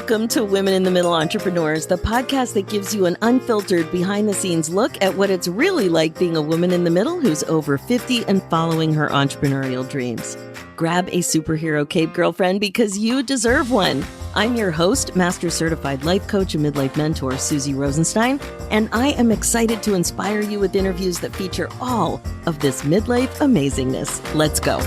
Welcome to Women in the Middle Entrepreneurs, the podcast that gives you an unfiltered, behind-the-scenes look at what it's really like being a woman in the middle who's over 50 and following her entrepreneurial dreams. Grab a superhero cape, girlfriend, because you deserve one. I'm your host, Master Certified Life Coach and Midlife Mentor, Suzy Rosenstein, and I am excited to inspire you with interviews that feature all of this midlife amazingness. Let's go.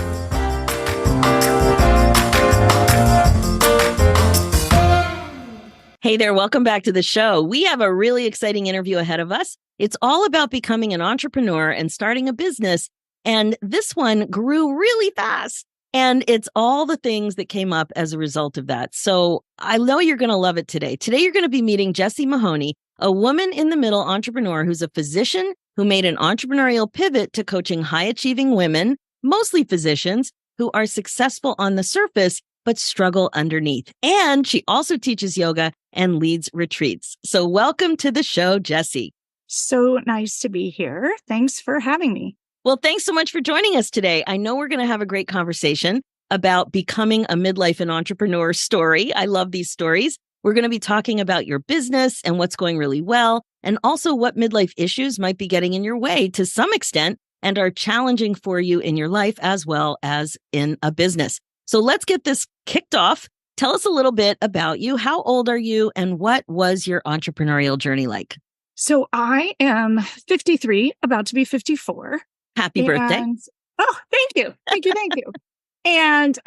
Hey there, welcome back to the show. We have a really exciting interview ahead of us. It's all about becoming an entrepreneur and starting a business. And this one grew really fast. And it's all the things that came up as a result of that. So I know you're going to love it today. Today, you're going to be meeting Jessie Mahoney, a woman in the middle entrepreneur who's a physician who made an entrepreneurial pivot to coaching high-achieving women, mostly physicians, who are successful on the surface, but struggle underneath. And she also teaches yoga and leads retreats. So welcome to the show, Jessie. So nice to be here. Thanks for having me. Well, thanks so much for joining us today. I know we're going to have a great conversation about becoming a midlife and entrepreneur story. I love these stories. We're going to be talking about your business and what's going really well, and also what midlife issues might be getting in your way to some extent and are challenging for you in your life as well as in a business. So let's get this kicked off. Tell us a little bit about you. How old are you and what was your entrepreneurial journey like? So I am 53, about to be 54. Happy birthday. Oh, thank you. Thank you. Thank you. And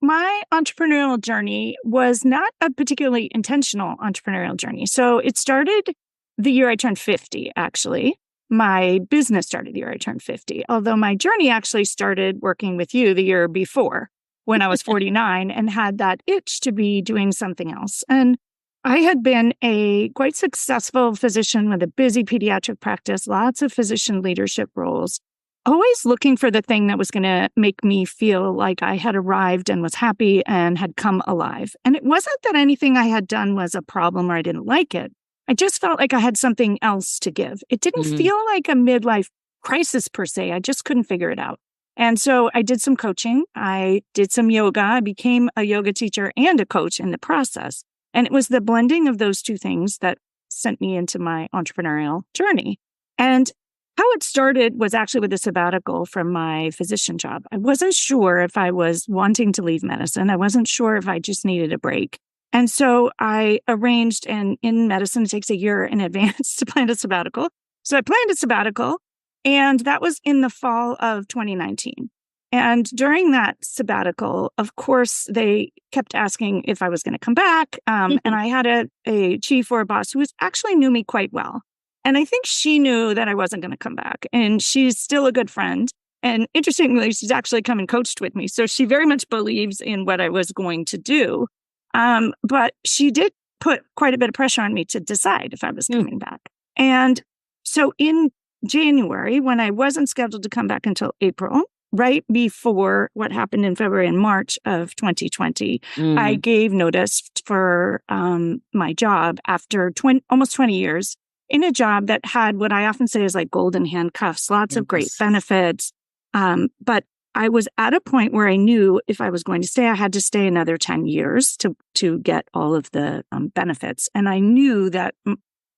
my entrepreneurial journey was not a particularly intentional entrepreneurial journey. So it started the year I turned 50, actually. My business started the year I turned 50, although my journey actually started working with you the year before, when I was 49 and had that itch to be doing something else. And I had been a quite successful physician with a busy pediatric practice, lots of physician leadership roles, always looking for the thing that was going to make me feel like I had arrived and was happy and had come alive. And it wasn't that anything I had done was a problem or I didn't like it. I just felt like I had something else to give. It didn't feel like a midlife crisis per se. I just couldn't figure it out. And so I did some coaching. I did some yoga. I became a yoga teacher and a coach in the process. And it was the blending of those two things that sent me into my entrepreneurial journey. And how it started was actually with a sabbatical from my physician job. I wasn't sure if I was wanting to leave medicine. I wasn't sure if I just needed a break. And so I arranged, and in medicine, it takes a year in advance to plan a sabbatical. So I planned a sabbatical. And that was in the fall of 2019. And during that sabbatical, of course, they kept asking if I was going to come back. And I had a chief or a boss who actually knew me quite well. And I think she knew that I wasn't going to come back. And she's still a good friend. And interestingly, she's actually come and coached with me. So she very much believes in what I was going to do. But she did put quite a bit of pressure on me to decide if I was coming back. And so in January, when I wasn't scheduled to come back until April, right before what happened in February and March of 2020, I gave notice for my job after almost 20 years in a job that had what I often say is like golden handcuffs, lots of great benefits. But I was at a point where I knew if I was going to stay, I had to stay another 10 years to get all of the benefits. And I knew that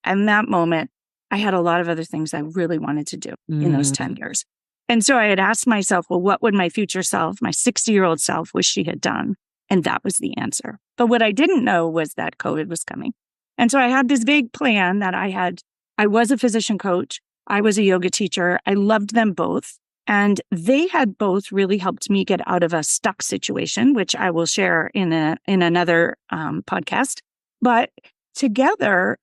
in that moment, I had a lot of other things I really wanted to do in those 10 years. And so I had asked myself, well, what would my future self, my 60-year-old self, wish she had done? And that was the answer. But what I didn't know was that COVID was coming. And so I had this vague plan that I was a physician coach. I was a yoga teacher. I loved them both. And they had both really helped me get out of a stuck situation, which I will share in another podcast. But together,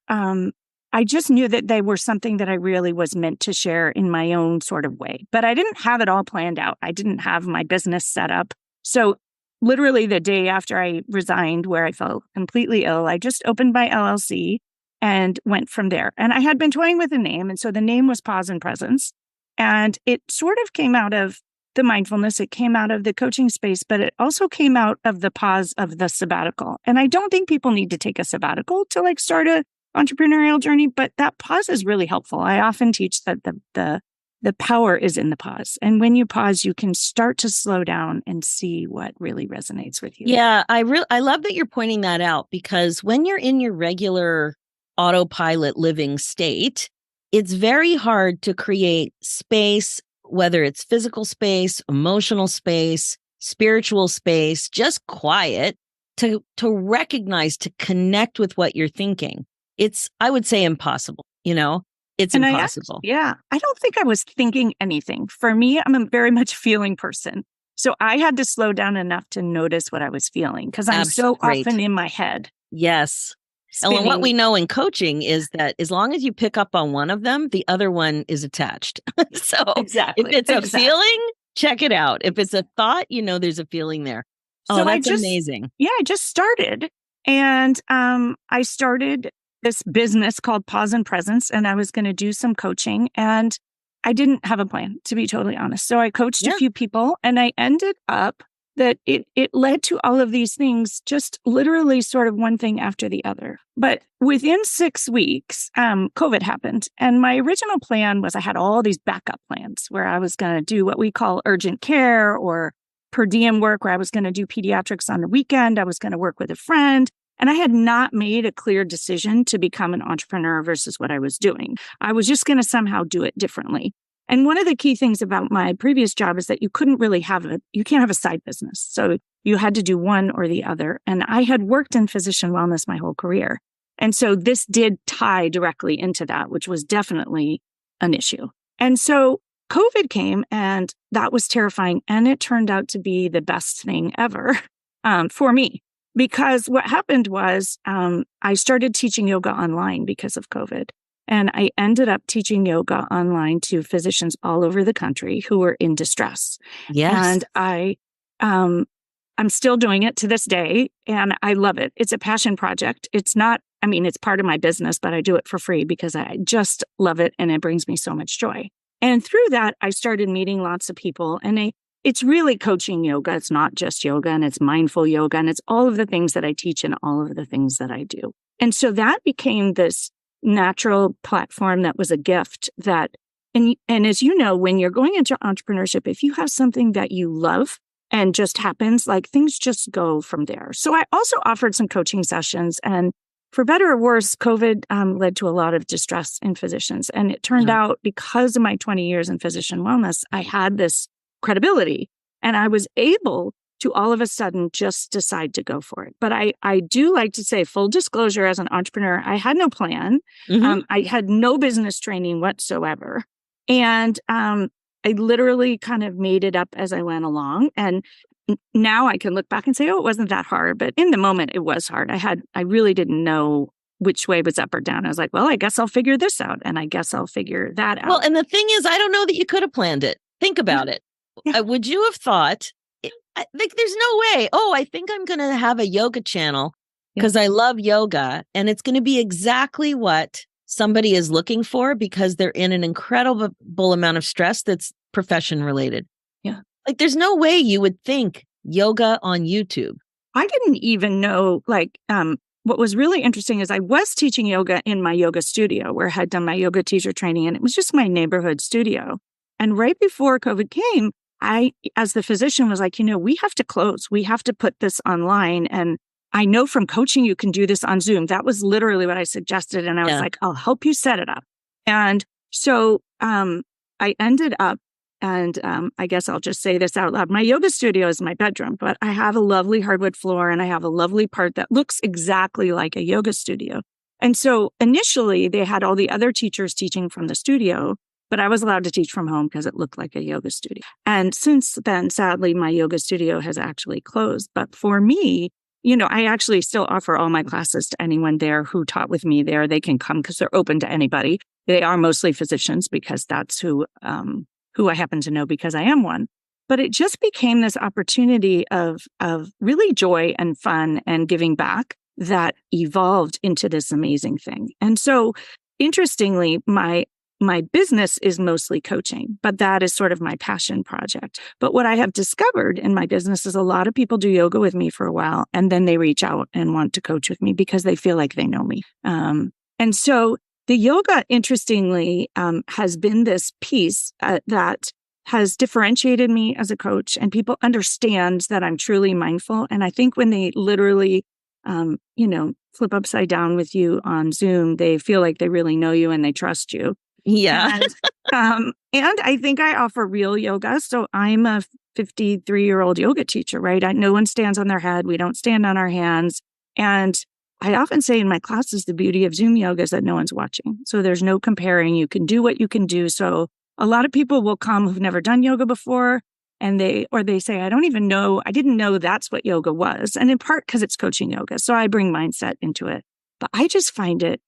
I just knew that they were something that I really was meant to share in my own sort of way. But I didn't have it all planned out. I didn't have my business set up. So literally the day after I resigned, where I felt completely ill, I just opened my LLC and went from there. And I had been toying with a name. And so the name was Pause and Presence. And it sort of came out of the mindfulness. It came out of the coaching space, but it also came out of the pause of the sabbatical. And I don't think people need to take a sabbatical to start a entrepreneurial journey, but that pause is really helpful. I often teach that the the power is in the pause. And when you pause, you can start to slow down and see what really resonates with you. Yeah, I love that you're pointing that out, because when you're in your regular autopilot living state, it's very hard to create space, whether it's physical space, emotional space, spiritual space, just quiet to recognize, to connect with what you're thinking. It's, I would say, impossible, It's And impossible. I don't think I was thinking anything. For me, I'm a very much feeling person. So I had to slow down enough to notice what I was feeling, because I'm so often in my head. Yes. Spinning. And what we know in coaching is that as long as you pick up on one of them, the other one is attached. So exactly. If it's a feeling, check it out. If it's a thought, there's a feeling there. So that's amazing. Yeah, I just started. And I started this business called Pause and Presence, and I was going to do some coaching. And I didn't have a plan, to be totally honest. So I coached a few people, and I ended up that it led to all of these things, just literally sort of one thing after the other. But within 6 weeks, COVID happened. And my original plan was I had all these backup plans where I was going to do what we call urgent care or per diem work, where I was going to do pediatrics on the weekend. I was going to work with a friend. And I had not made a clear decision to become an entrepreneur versus what I was doing. I was just going to somehow do it differently. And one of the key things about my previous job is that you can't have a side business. So you had to do one or the other. And I had worked in physician wellness my whole career. And so this did tie directly into that, which was definitely an issue. And so COVID came, and that was terrifying. And it turned out to be the best thing ever for me. Because what happened was I started teaching yoga online because of COVID. And I ended up teaching yoga online to physicians all over the country who were in distress. Yes. And I'm still doing it to this day, and I love it. It's a passion project. It's part of my business, but I do it for free because I just love it, and it brings me so much joy. And through that, I started meeting lots of people, and it's really coaching yoga. It's not just yoga, and it's mindful yoga, and it's all of the things that I teach and all of the things that I do. And so that became this natural platform that was a gift and as you know, when you're going into entrepreneurship, if you have something that you love and just happens, like things just go from there. So I also offered some coaching sessions, and for better or worse, COVID led to a lot of distress in physicians. And it turned out, because of my 20 years in physician wellness, I had this credibility, and I was able to all of a sudden just decide to go for it. But I do like to say, full disclosure, as an entrepreneur, I had no plan. I had no business training whatsoever. And I literally kind of made it up as I went along. And now I can look back and say, oh, it wasn't that hard. But in the moment, it was hard. I really didn't know which way was up or down. I was like, well, I guess I'll figure this out. And I guess I'll figure that out. Well, and the thing is, I don't know that you could have planned it. Think about it. Yeah. Would you have thought, there's no way, I think I'm going to have a yoga channel because I love yoga, and it's going to be exactly what somebody is looking for because they're in an incredible amount of stress that's profession related. Yeah. There's no way you would think yoga on YouTube. I didn't even know, what was really interesting is I was teaching yoga in my yoga studio where I had done my yoga teacher training, and it was just my neighborhood studio. And right before COVID came, I, as the physician, was like, we have to close. We have to put this online. And I know from coaching, you can do this on Zoom. That was literally what I suggested. And I was like, I'll help you set it up. And so I ended up, and I guess I'll just say this out loud. My yoga studio is my bedroom, but I have a lovely hardwood floor, and I have a lovely part that looks exactly like a yoga studio. And so initially, they had all the other teachers teaching from the studio, but I was allowed to teach from home because it looked like a yoga studio. And since then, sadly, my yoga studio has actually closed. But for me, I actually still offer all my classes to anyone there who taught with me there. They can come because they're open to anybody. They are mostly physicians because that's who I happen to know because I am one. But it just became this opportunity of really joy and fun and giving back that evolved into this amazing thing. And so, interestingly, my business is mostly coaching, but that is sort of my passion project. But what I have discovered in my business is a lot of people do yoga with me for a while, and then they reach out and want to coach with me because they feel like they know me. And so the yoga, interestingly, has been this piece that has differentiated me as a coach, and people understand that I'm truly mindful. And I think when they literally, flip upside down with you on Zoom, they feel like they really know you and they trust you. Yeah. And I think I offer real yoga. So I'm a 53-year-old yoga teacher, right? No one stands on their head. We don't stand on our hands. And I often say in my classes, the beauty of Zoom yoga is that no one's watching. So there's no comparing. You can do what you can do. So a lot of people will come who've never done yoga before, and they say, I didn't know that's what yoga was. And in part because it's coaching yoga. So I bring mindset into it. But I just find it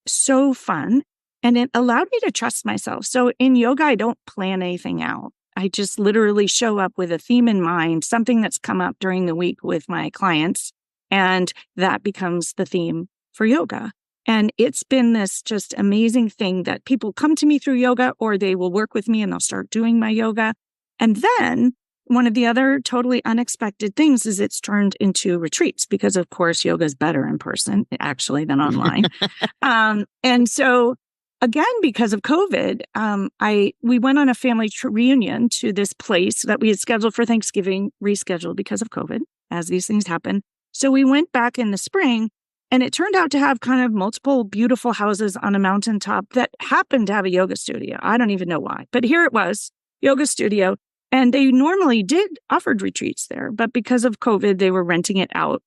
so fun. And it allowed me to trust myself. So in yoga, I don't plan anything out. I just literally show up with a theme in mind, something that's come up during the week with my clients. And that becomes the theme for yoga. And it's been this just amazing thing that people come to me through yoga, or they will work with me and they'll start doing my yoga. And then one of the other totally unexpected things is it's turned into retreats, because of course, yoga is better in person actually than online. And so again, because of COVID, we went on a family reunion to this place that we had scheduled for Thanksgiving, rescheduled because of COVID, as these things happen. So we went back in the spring, and it turned out to have kind of multiple beautiful houses on a mountaintop that happened to have a yoga studio. I don't even know why, but here it was, yoga studio. And they normally offered retreats there, but because of COVID, they were renting it out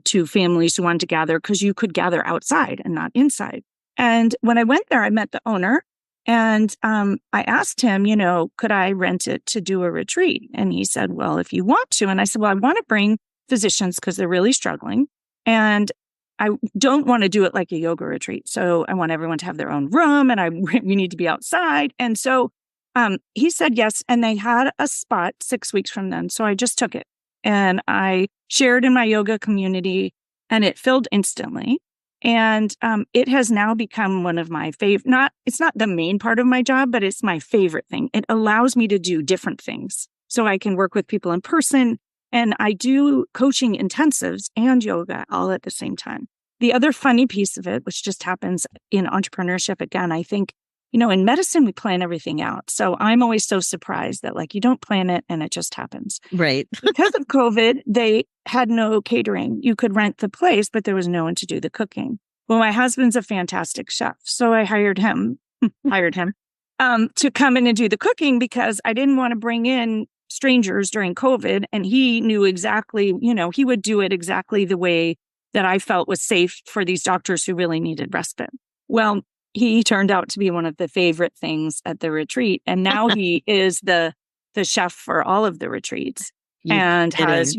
to families who wanted to gather, because you could gather outside and not inside. And when I went there, I met the owner, and I asked him, could I rent it to do a retreat? And he said, well, if you want to. And I said, well, I want to bring physicians because they're really struggling. And I don't want to do it like a yoga retreat. So I want everyone to have their own room, and we need to be outside. And so he said yes. And they had a spot 6 weeks from then. So I just took it and I shared in my yoga community, and it filled instantly. And it has now become one of my favorite, it's not the main part of my job, but it's my favorite thing. It allows me to do different things. So I can work with people in person, and I do coaching intensives and yoga all at the same time. The other funny piece of it, which just happens in entrepreneurship, again, I think, in medicine, we plan everything out. So I'm always so surprised that you don't plan it and it just happens. Right. Because of COVID, they had no catering. You could rent the place, but there was no one to do the cooking. Well, my husband's a fantastic chef. So I hired him to come in and do the cooking, because I didn't want to bring in strangers during COVID. And he knew exactly, he would do it exactly the way that I felt was safe for these doctors who really needed respite. Well, he turned out to be one of the favorite things at the retreat. And now he is the chef for all of the retreats. And has,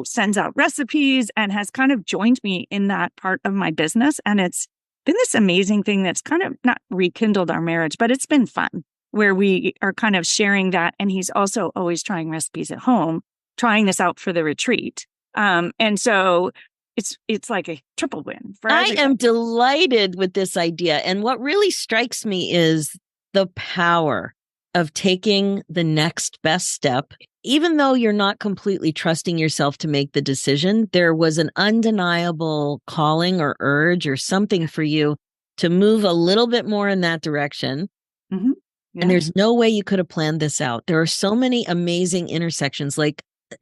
sends out recipes and has kind of joined me in that part of my business. And it's been this amazing thing that's kind of not rekindled our marriage, but it's been fun, where we are kind of sharing that. And he's also always trying recipes at home, trying this out for the retreat. And so it's like a triple win for everybody. I am delighted with this idea. And what really strikes me is the power of taking the next best step. Even though you're not completely trusting yourself to make the decision, there was an undeniable calling or urge or something for you to move a little bit more in that direction. Mm-hmm. Yeah. And there's no way you could have planned this out. There are so many amazing intersections.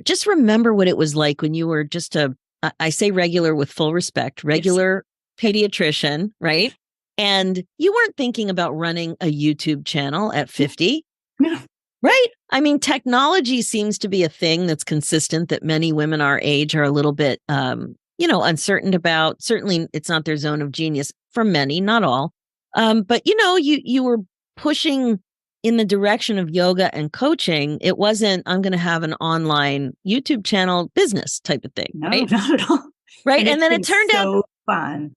Just remember what it was like when you were just I say regular with full respect, regular pediatrician, right? And you weren't thinking about running a YouTube channel at 50. No. Right? I mean, technology seems to be a thing that's consistent that many women our age are a little bit, uncertain about. Certainly, it's not their zone of genius for many, not all. But, you were pushing in the direction of yoga and coaching. It wasn't, I'm going to have an online YouTube channel business type of thing. No, right? not at all. Right. And then it turned out fun,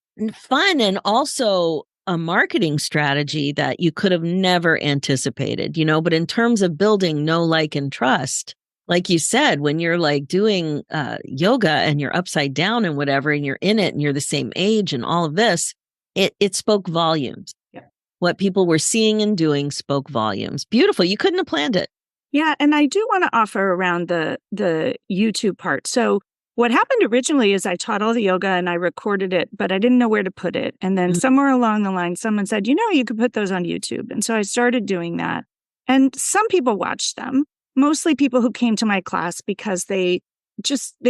and also a marketing strategy that you could have never anticipated, but in terms of building know, like, and trust, like you said, when you're doing yoga and you're upside down and whatever, and you're in it and you're the same age and all of this, it spoke volumes. Yeah. What people were seeing and doing spoke volumes. Beautiful. You couldn't have planned it. Yeah. And I do want to offer around the YouTube part. So what happened originally is I taught all the yoga and I recorded it, but I didn't know where to put it. And then somewhere along the line, someone said, you could put those on YouTube. And so I started doing that. And some people watched them, mostly people who came to my class because they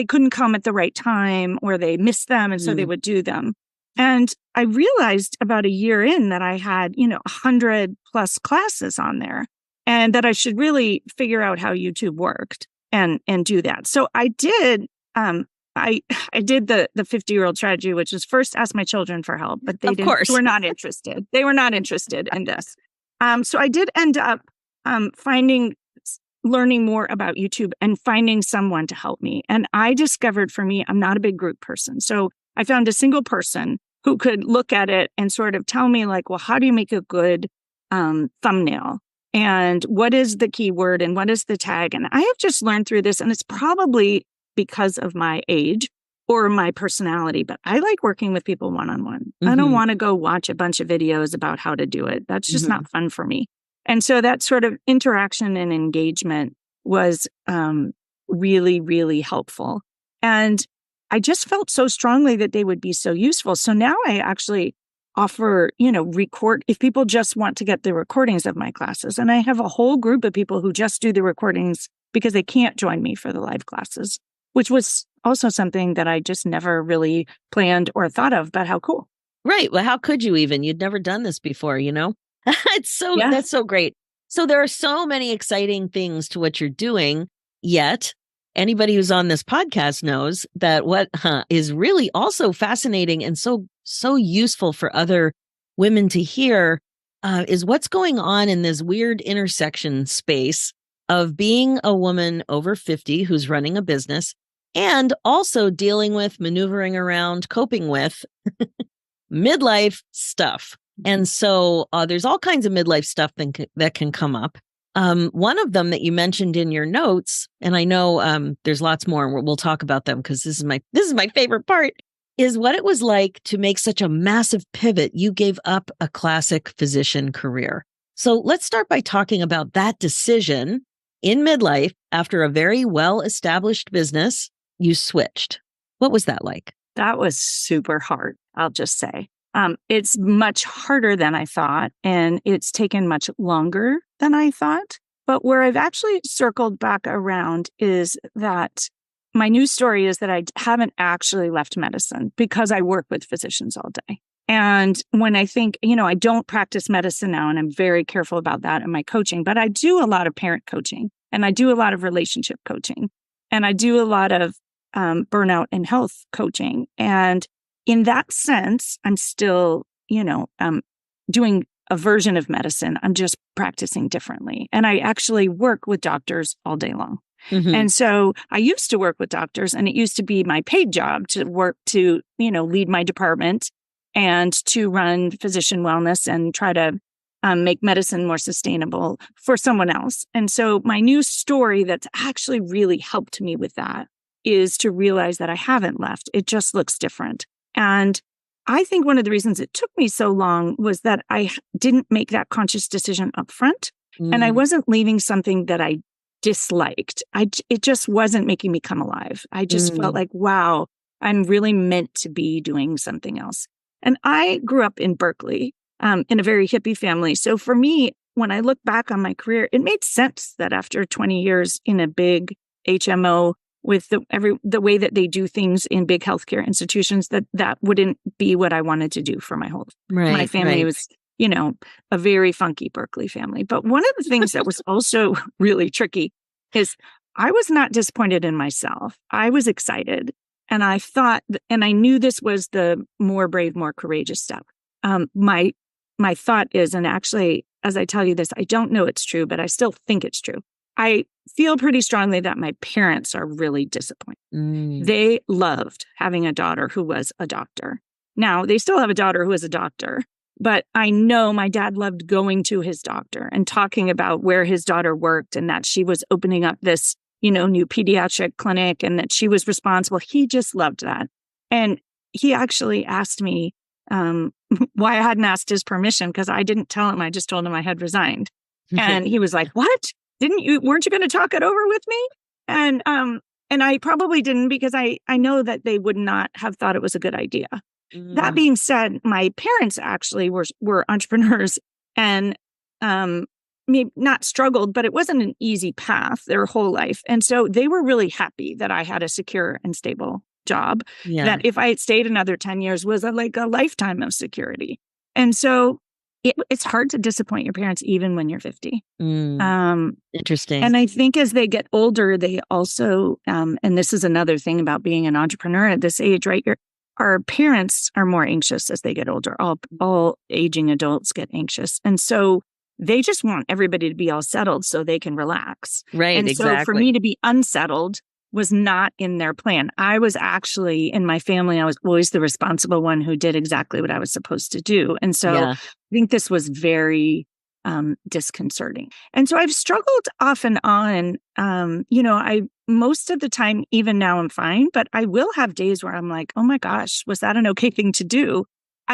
couldn't come at the right time or they missed them. And so they would do them. And I realized about a year in that I had, 100 plus classes on there and that I should really figure out how YouTube worked and do that. So I did. I did the 50-year-old strategy, which was first ask my children for help, but they were not interested. They were not interested in this. So I did end up learning more about YouTube and finding someone to help me. And I discovered for me, I'm not a big group person. So I found a single person who could look at it and sort of tell me like, well, how do you make a good thumbnail? And what is the keyword and what is the tag? And I have just learned through this, and it's probably because of my age or my personality, but I like working with people one-on-one. I don't want to go watch a bunch of videos about how to do it. That's just not fun for me. And so that sort of interaction and engagement was really, really helpful. And I just felt so strongly that they would be so useful. So now I actually offer, record if people just want to get the recordings of my classes. And I have a whole group of people who just do the recordings because they can't join me for the live classes, which was also something that I just never really planned or thought of, but how cool. Right. Well, how could you even? You'd never done this before, That's so great. So there are so many exciting things to what you're doing, yet anybody who's on this podcast knows that what is really also fascinating and so useful for other women to hear is what's going on in this weird intersection space of being a woman over 50 who's running a business and also dealing with, maneuvering around, coping with midlife stuff. And so there's all kinds of midlife stuff that can come up. One of them that you mentioned in your notes, and I know there's lots more, and we'll talk about them because this is my favorite part, is what it was like to make such a massive pivot. You gave up a classic physician career. So let's start by talking about that decision in midlife. After a very well-established business, you switched. What was that like? That was super hard, I'll just say. It's much harder than I thought, and it's taken much longer than I thought. But where I've actually circled back around is that my news story is that I haven't actually left medicine because I work with physicians all day. And when I think, I don't practice medicine now, and I'm very careful about that in my coaching, but I do a lot of parent coaching, and I do a lot of relationship coaching, and I do a lot of burnout and health coaching. And in that sense, I'm still, doing a version of medicine. I'm just practicing differently. And I actually work with doctors all day long. And so I used to work with doctors, and it used to be my paid job to work to, lead my department and to run physician wellness and try to make medicine more sustainable for someone else. And so my new story that's actually really helped me with that is to realize that I haven't left. It just looks different. And I think one of the reasons it took me so long was that I didn't make that conscious decision up front. And I wasn't leaving something that I disliked. It just wasn't making me come alive. I just felt like, wow, I'm really meant to be doing something else. And I grew up in Berkeley, in a very hippie family. So for me, when I look back on my career, it made sense that after 20 years in a big HMO with the way that they do things in big healthcare institutions, that wouldn't be what I wanted to do for my whole my family. Was, a very funky Berkeley family. But one of the things that was also really tricky is I was not disappointed in myself. I was excited. And I thought, and I knew this was the more brave, more courageous step. My thought is, and actually, as I tell you this, I don't know it's true, but I still think it's true. I feel pretty strongly that my parents are really disappointed. They loved having a daughter who was a doctor. Now, they still have a daughter who is a doctor, but I know my dad loved going to his doctor and talking about where his daughter worked and that she was opening up this, new pediatric clinic and that she was responsible. He just loved that. And he actually asked me why I hadn't asked his permission because I didn't tell him. I just told him I had resigned. And he was like, "What? Weren't you going to talk it over with me?" And And I probably didn't because I know that they would not have thought it was a good idea. That being said, my parents actually were entrepreneurs and maybe not struggled, but it wasn't an easy path their whole life. And so they were really happy that I had a secure and stable job, Yeah. that if I had stayed another 10 years was like a lifetime of security. And so it's hard to disappoint your parents even when you're 50. Interesting. And I think as they get older, they also, and this is another thing about being an entrepreneur at this age, right? Our parents are more anxious as they get older. All aging adults get anxious. And so they just want everybody to be all settled so they can relax. Right, and exactly. So for me to be unsettled was not in their plan. I was actually, in my family, I was always the responsible one who did exactly what I was supposed to do. And so I think this was very disconcerting. And so I've struggled off and on. I most of the time, even now I'm fine, but I will have days where I'm like, oh my gosh, was that an okay thing to do?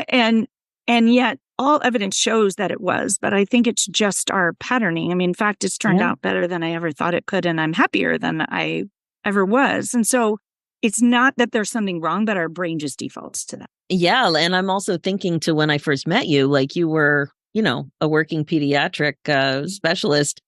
And yet all evidence shows that it was, but I think it's just our patterning. I mean, in fact, it's turned out better than I ever thought it could. And I'm happier than I ever was. And so it's not that there's something wrong, but our brain just defaults to that. Yeah. And I'm also thinking to when I first met you, like you were, a working pediatric specialist,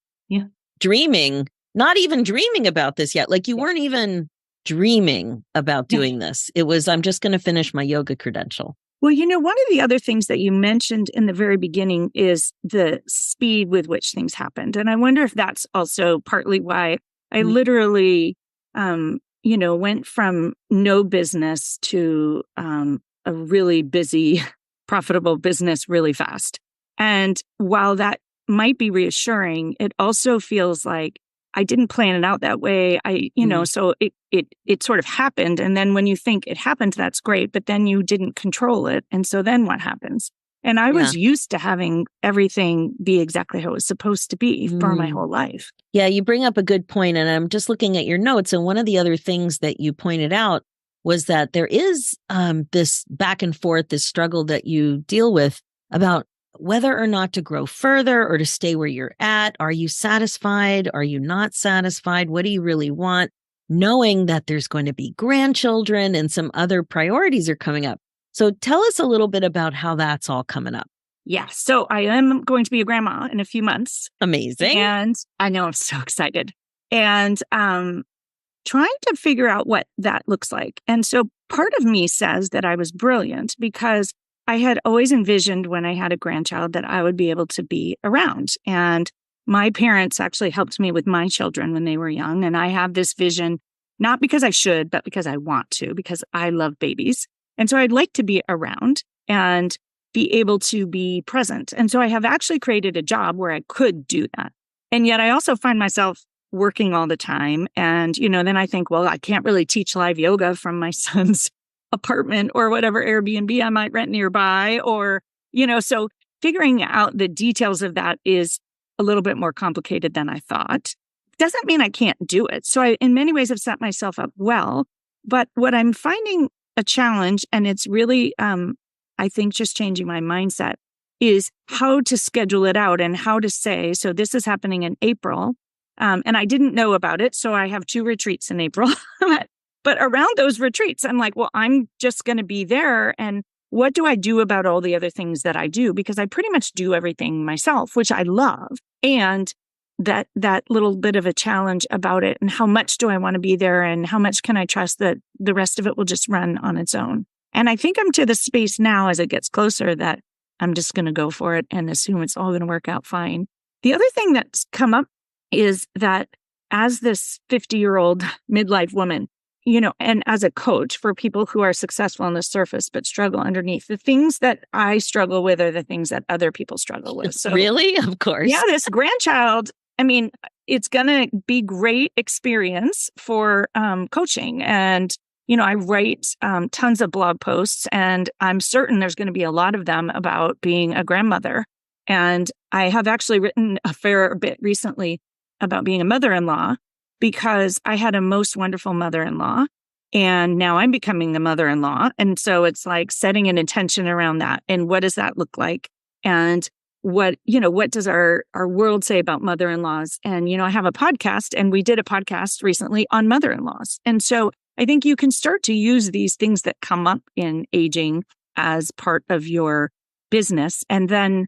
not even dreaming about this yet. Like you weren't even dreaming about doing this. It was, I'm just going to finish my yoga credential. Well, one of the other things that you mentioned in the very beginning is the speed with which things happened. And I wonder if that's also partly why I literally, went from no business to a really busy, profitable business really fast. And while that might be reassuring, it also feels like I didn't plan it out that way. So it sort of happened. And then when you think it happened, that's great, but then you didn't control it. And so then what happens? And I was used to having everything be exactly how it was supposed to be for my whole life. Yeah, you bring up a good point. And I'm just looking at your notes. And one of the other things that you pointed out was that there is this back and forth, this struggle that you deal with about whether or not to grow further or to stay where you're at. Are you satisfied? Are you not satisfied? What do you really want? Knowing that there's going to be grandchildren and some other priorities are coming up. So tell us a little bit about how that's all coming up. Yeah. So I am going to be a grandma in a few months. Amazing. And I know, I'm so excited. And trying to figure out what that looks like. And so part of me says that I was brilliant because I had always envisioned when I had a grandchild that I would be able to be around. And my parents actually helped me with my children when they were young. And I have this vision, not because I should, but because I want to, because I love babies. And so I'd like to be around and be able to be present. And so I have actually created a job where I could do that. And yet I also find myself working all the time. And, then I think, well, I can't really teach live yoga from my son's apartment or whatever Airbnb I might rent nearby, or, so figuring out the details of that is a little bit more complicated than I thought. Doesn't mean I can't do it. So I, in many ways, have set myself up well. But what I'm finding a challenge, and it's really, I think, just changing my mindset, is how to schedule it out and how to say, so this is happening in April. And I didn't know about it. So I have 2 retreats in April. But around those retreats, I'm like, well, I'm just going to be there. And what do I do about all the other things that I do? Because I pretty much do everything myself, which I love. And that little bit of a challenge about it, and how much do I want to be there, and how much can I trust that the rest of it will just run on its own? And I think I'm to the space now as it gets closer that I'm just going to go for it and assume it's all going to work out fine. The other thing that's come up is that as this 50-year-old midlife woman, and as a coach for people who are successful on the surface but struggle underneath, the things that I struggle with are the things that other people struggle with. So, really? Of course. Yeah, this grandchild, it's going to be great experience for coaching. And, I write tons of blog posts, and I'm certain there's going to be a lot of them about being a grandmother. And I have actually written a fair bit recently about being a mother-in-law, because I had a most wonderful mother-in-law, and now I'm becoming the mother-in-law. And so it's like setting an intention around that. And what does that look like? And what does our world say about mother-in-laws? And, I have a podcast, and we did a podcast recently on mother-in-laws. And so I think you can start to use these things that come up in aging as part of your business. And then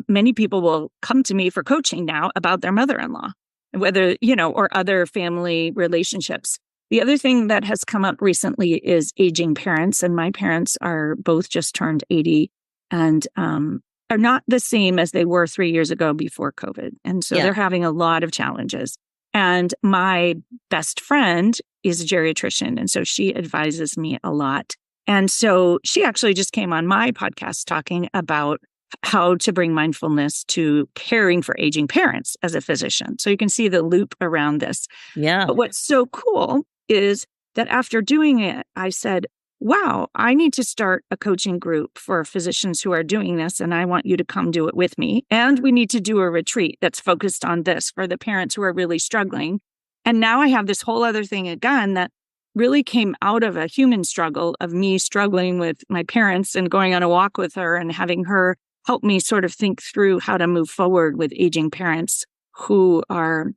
many people will come to me for coaching now about their mother-in-law, whether, or other family relationships. The other thing that has come up recently is aging parents. And my parents are both just turned 80 and are not the same as they were 3 years ago before COVID. And so they're having a lot of challenges. And my best friend is a geriatrician. And so she advises me a lot. And so she actually just came on my podcast talking about how to bring mindfulness to caring for aging parents as a physician. So you can see the loop around this. Yeah. But what's so cool is that after doing it, I said, wow, I need to start a coaching group for physicians who are doing this, and I want you to come do it with me. And we need to do a retreat that's focused on this for the parents who are really struggling. And now I have this whole other thing again that really came out of a human struggle of me struggling with my parents and going on a walk with her and having her help me sort of think through how to move forward with aging parents who are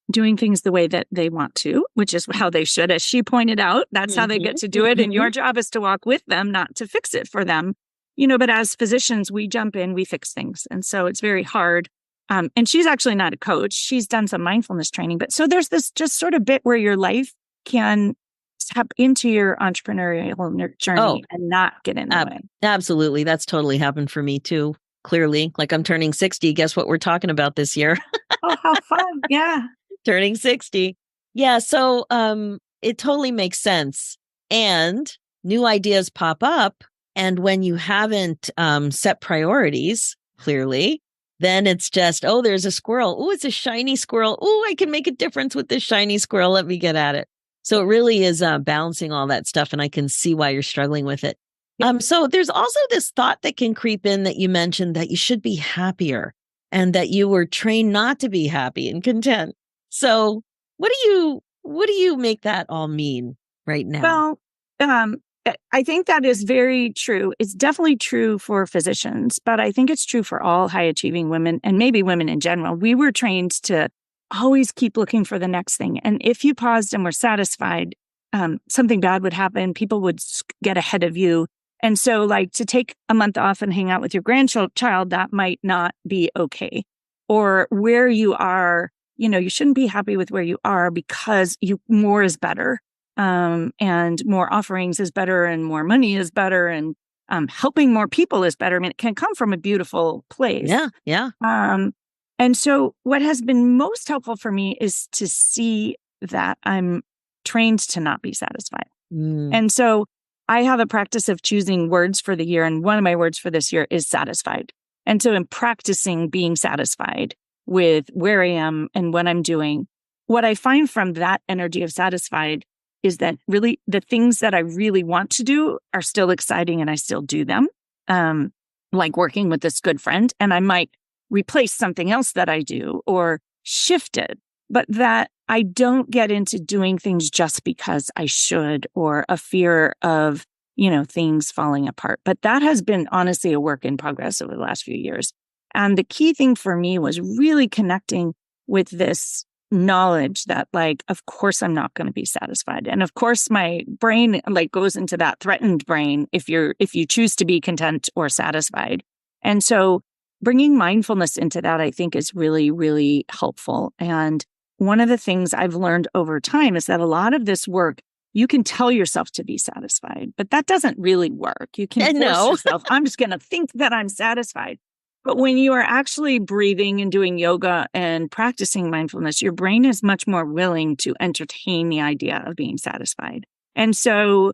doing things the way that they want to, which is how they should. As she pointed out, that's how they get to do it. And your job is to walk with them, not to fix it for them. But as physicians, we jump in, we fix things. And so it's very hard. And she's actually not a coach. She's done some mindfulness training. But so there's this just sort of bit where your life can step into your entrepreneurial journey and not get in the way. Absolutely. That's totally happened for me too. Clearly, like I'm turning 60. Guess what we're talking about this year? Oh, how fun. Yeah. Turning 60. Yeah. So it totally makes sense. And new ideas pop up. And when you haven't set priorities clearly, then it's just, oh, there's a squirrel. Oh, it's a shiny squirrel. Oh, I can make a difference with this shiny squirrel. Let me get at it. So it really is balancing all that stuff. And I can see why you're struggling with it. So there's also this thought that can creep in that you mentioned that you should be happier and that you were trained not to be happy and content. So what do you make that all mean right now? Well, I think that is very true. It's definitely true for physicians, but I think it's true for all high achieving women and maybe women in general. We were trained to always keep looking for the next thing. And if you paused and were satisfied, something bad would happen. People would get ahead of you. And so like to take a month off and hang out with your grandchild, that might not be okay. Or where you are, you shouldn't be happy with where you are because more is better. And more offerings is better and more money is better and helping more people is better. I mean, it can come from a beautiful place. Yeah. And so what has been most helpful for me is to see that I'm trained to not be satisfied. And so I have a practice of choosing words for the year. And one of my words for this year is satisfied. And so in practicing being satisfied with where I am and what I'm doing, what I find from that energy of satisfied is that really the things that I really want to do are still exciting and I still do them. Like working with this good friend, and I might replace something else that I do or shift it, but that I don't get into doing things just because I should or a fear of, things falling apart. But that has been honestly a work in progress over the last few years. And the key thing for me was really connecting with this knowledge that of course I'm not going to be satisfied. And of course my brain goes into that threatened brain if you choose to be content or satisfied. And so bringing mindfulness into that, I think is really, really helpful. And one of the things I've learned over time is that a lot of this work, you can tell yourself to be satisfied, but that doesn't really work. You can force yourself, I'm just going to think that I'm satisfied. But when you are actually breathing and doing yoga and practicing mindfulness, your brain is much more willing to entertain the idea of being satisfied. And so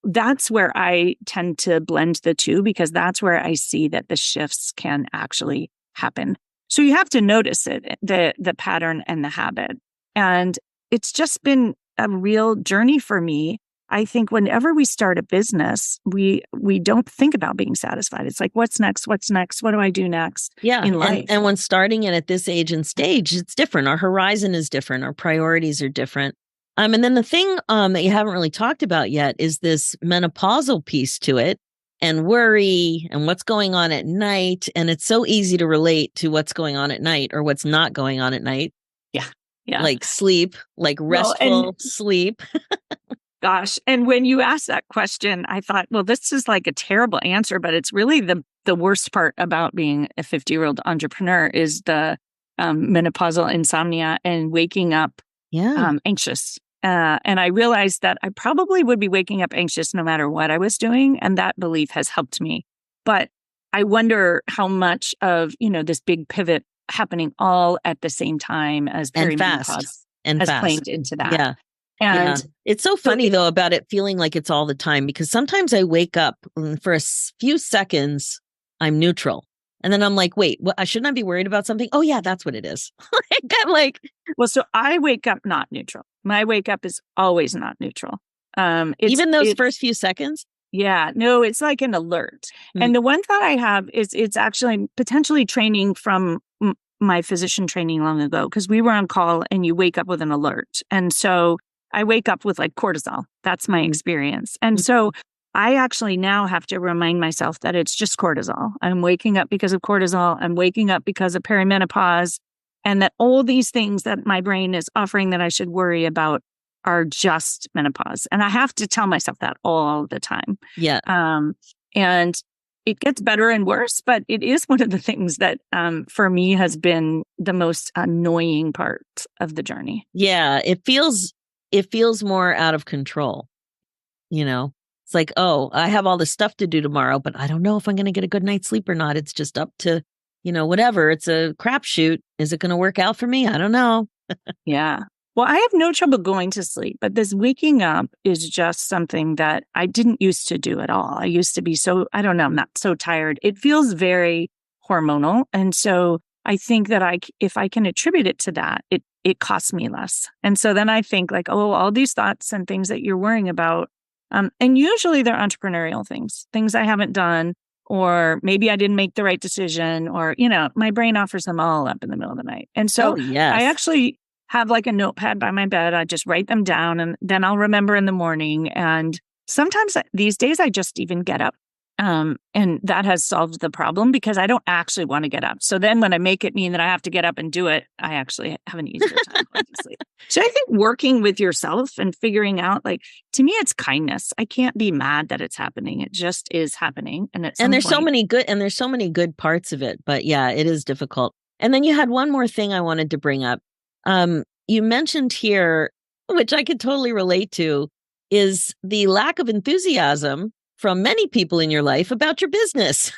that's where I tend to blend the two, because that's where I see that the shifts can actually happen. So you have to notice it, the pattern and the habit. And it's just been a real journey for me. I think whenever we start a business, we don't think about being satisfied. It's like, what's next? What's next? What do I do next in life? And when starting it at this age and stage, it's different. Our horizon is different. Our priorities are different. And then the thing that you haven't really talked about yet is this menopausal piece to it. and worry and what's going on at night. And it's so easy to relate to what's going on at night or what's not going on at night. Yeah. Yeah. Like sleep, like restful sleep. Gosh. And when you asked that question, I thought, well, this is like a terrible answer, but it's really the worst part about being a 50-year-old entrepreneur is the menopausal insomnia and waking up anxious. And I realized that I probably would be waking up anxious no matter what I was doing. And that belief has helped me. But I wonder how much of, this big pivot happening all at the same time as perimenopause has played into that. Yeah. And it's so funny though about it feeling like it's all the time, because sometimes I wake up and for a few seconds, I'm neutral. And then I'm like, wait, shouldn't I be worried about something? Oh yeah, that's what it is. So I wake up not neutral. My wake up is always not neutral. Even those first few seconds? Yeah, no, it's like an alert. Mm-hmm. And the one thought I have is it's actually potentially training from my physician training long ago, because we were on call and you wake up with an alert. And so I wake up with like cortisol. That's my experience. And so I actually now have to remind myself that it's just cortisol. I'm waking up because of cortisol. I'm waking up because of perimenopause. And that all these things that my brain is offering that I should worry about are just menopause. And I have to tell myself that all the time. Yeah. And it gets better and worse, but it is one of the things that for me has been the most annoying part of the journey. Yeah. It feels more out of control. It's like, oh, I have all this stuff to do tomorrow, but I don't know if I'm going to get a good night's sleep or not. It's just up to, whatever. It's a crapshoot. Is it going to work out for me? I don't know. Yeah. Well, I have no trouble going to sleep, but this waking up is just something that I didn't used to do at all. I used to be I'm not so tired. It feels very hormonal. And so I think that if I can attribute it to that, it costs me less. And so then I think like, oh, all these thoughts and things that you're worrying about. And usually they're entrepreneurial things I haven't done, or maybe I didn't make the right decision, or, my brain offers them all up in the middle of the night. And so I actually have like a notepad by my bed. I just write them down and then I'll remember in the morning. And sometimes these days I just even get up. And that has solved the problem because I don't actually want to get up. So then when I make it mean that I have to get up and do it, I actually have an easier time going to sleep. So I think working with yourself and figuring out, like, to me, it's kindness. I can't be mad that it's happening. It just is happening. And there's so many good parts of it. But yeah, it is difficult. And then you had one more thing I wanted to bring up. You mentioned here, which I could totally relate to, is the lack of enthusiasm from many people in your life about your business.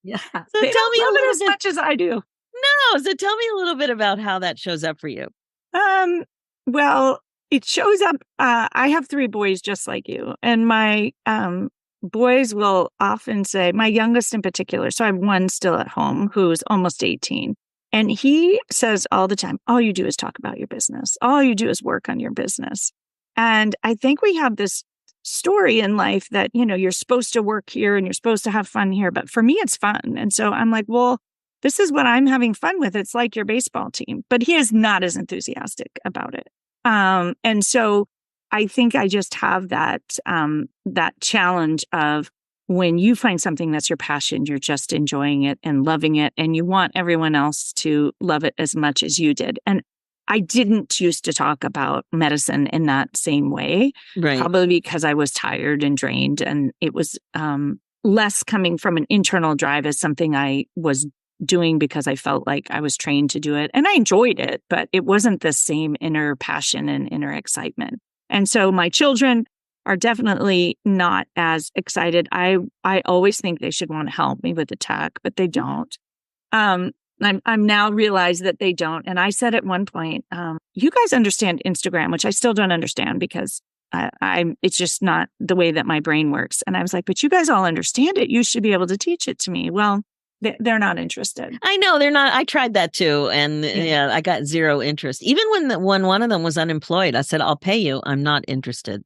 Yeah. So tell me a little as much as I do. No. So tell me a little bit about how that shows up for you. Well, it shows up. I have 3 boys just like you. And my boys will often say, my youngest in particular, so I have one still at home who's almost 18. And he says all the time, all you do is talk about your business. All you do is work on your business. And I think we have this story in life that, you're supposed to work here and you're supposed to have fun here. But for me, it's fun. And so I'm like, well, this is what I'm having fun with. It's like your baseball team. But he is not as enthusiastic about it. And so I think I just have that challenge of when you find something that's your passion, you're just enjoying it and loving it. And you want everyone else to love it as much as you did. And I didn't used to talk about medicine in that same way, right? Probably because I was tired and drained, and it was less coming from an internal drive as something I was doing because I felt like I was trained to do it. And I enjoyed it, but it wasn't the same inner passion and inner excitement. And so my children are definitely not as excited. I always think they should want to help me with the tech, but they don't. I'm now realized that they don't. And I said at one point, you guys understand Instagram, which I still don't understand because it's just not the way that my brain works. And I was like, but you guys all understand it. You should be able to teach it to me. Well, they're not interested. I know they're not. I tried that too. And yeah, I got zero interest. Even when one of them was unemployed, I said, I'll pay you. I'm not interested.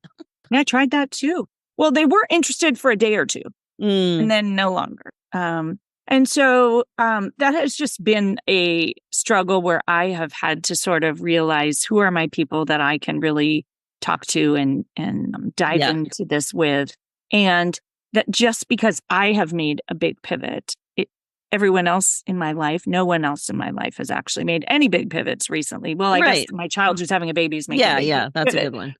Yeah, I tried that too. Well, they were interested for a day or two and then no longer. And so that has just been a struggle where I have had to sort of realize who are my people that I can really talk to and dive into this with. And that just because I have made a big pivot, everyone else in my life, no one else in my life has actually made any big pivots recently. Well, I guess my child who's having a baby is making a big that's pivot. a good one.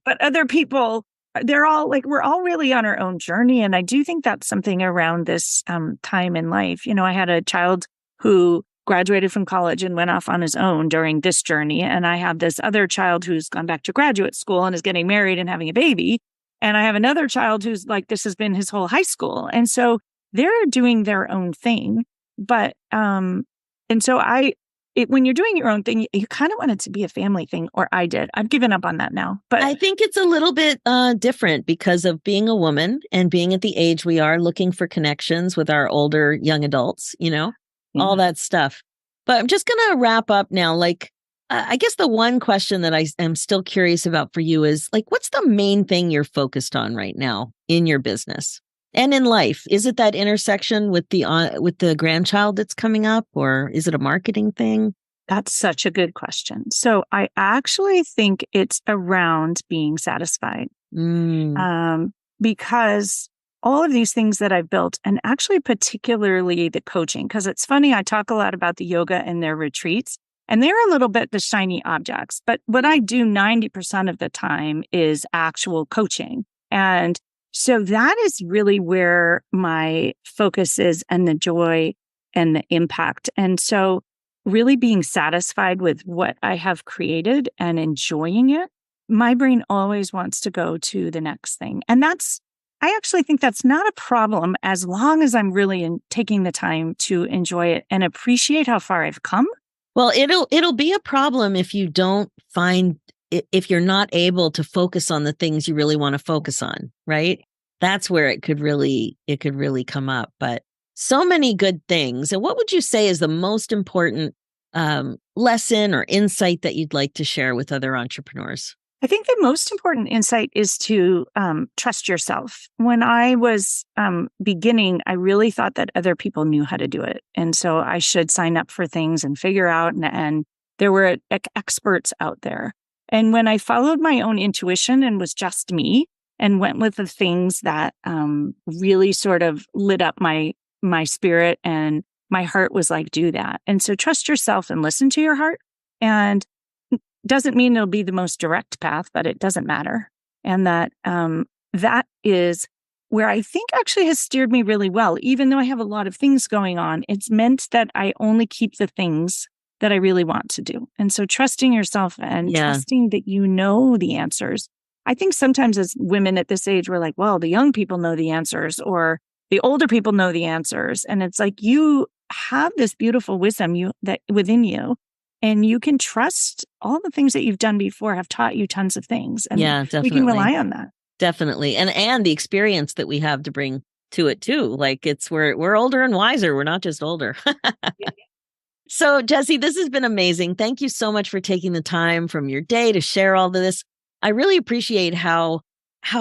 But other people, they're all like, we're all really on our own journey. And I do think that's something around this time in life. You know, I had a child who graduated from college and went off on his own during this journey. And I have this other child who's gone back to graduate school and is getting married and having a baby. And I have another child who's like, this has been his whole high school. And so they're doing their own thing. But, and so when you're doing your own thing, you kind of want it to be a family thing, or I did. I've given up on that now. But I think it's a little bit different because of being a woman and being at the age we are, looking for connections with our older young adults, you know, all that stuff. But I'm just going to wrap up now. Like, I guess the one question that I am still curious about for you is like, what's the main thing you're focused on right now in your business? And in life, is it that intersection with the grandchild that's coming up, or is it a marketing thing? That's such a good question. So I actually think it's around being satisfied, because all of these things that I've built, and actually particularly the coaching, because it's funny, I talk a lot about the yoga and their retreats, and they're a little bit the shiny objects. But what I do 90% of the time is actual coaching. And so that is really where my focus is, and the joy and the impact. And so really being satisfied with what I have created and enjoying it, my brain always wants to go to the next thing. And I actually think that's not a problem as long as I'm really taking the time to enjoy it and appreciate how far I've come. Well, it'll be a problem if you don't find, if you're not able to focus on the things you really want to focus on, right? That's where it could really come up. But so many good things. And what would you say is the most important lesson or insight that you'd like to share with other entrepreneurs? I think the most important insight is to trust yourself. When I was beginning, I really thought that other people knew how to do it. And so I should sign up for things and figure out, and there were experts out there. And when I followed my own intuition and was just me and went with the things that really sort of lit up my spirit, and my heart was like, do that. And so trust yourself and listen to your heart. And doesn't mean it'll be the most direct path, but it doesn't matter. And that is where I think actually has steered me really well. Even though I have a lot of things going on, it's meant that I only keep the things that I really want to do. And so trusting yourself and trusting that you know the answers. I think sometimes as women at this age, we're like, well, the young people know the answers, or the older people know the answers. And it's like, you have this beautiful wisdom that within you. And you can trust all the things that you've done before have taught you tons of things. And definitely. We can rely on that. Definitely. And the experience that we have to bring to it too. Like we're older and wiser. We're not just older. So Jessie, this has been amazing. Thank you so much for taking the time from your day to share all of this. I really appreciate how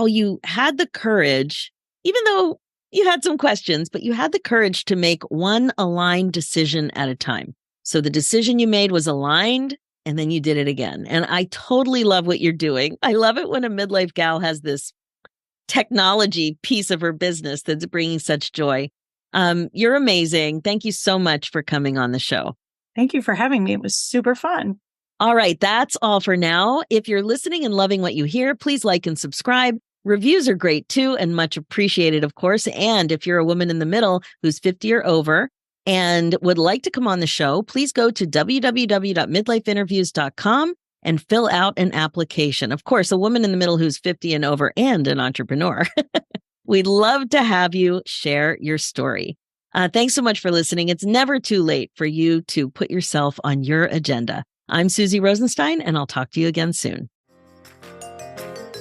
you had the courage, even though you had some questions, but you had the courage to make one aligned decision at a time. So the decision you made was aligned, and then you did it again. And I totally love what you're doing. I love it when a midlife gal has this technology piece of her business that's bringing such joy. You're amazing. Thank you so much for coming on the show. Thank you for having me. It was super fun. All right, that's all for now. If you're listening and loving what you hear, please like and subscribe. Reviews are great too, and much appreciated, of course. And if you're a woman in the middle who's 50 or over and would like to come on the show, please go to www.midlifeinterviews.com and fill out an application. Of course, a woman in the middle who's 50 and over and an entrepreneur. We'd love to have you share your story. Thanks so much for listening. It's never too late for you to put yourself on your agenda. I'm Suzy Rosenstein, and I'll talk to you again soon.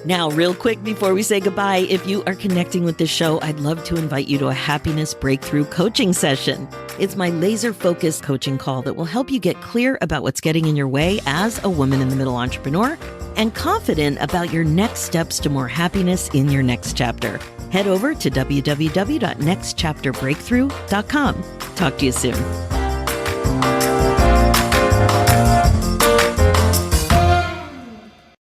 Now, real quick before we say goodbye, if you are connecting with this show, I'd love to invite you to a happiness breakthrough coaching session. It's my laser-focused coaching call that will help you get clear about what's getting in your way as a woman in the middle entrepreneur and confident about your next steps to more happiness in your next chapter. Head over to www.nextchapterbreakthrough.com. Talk to you soon.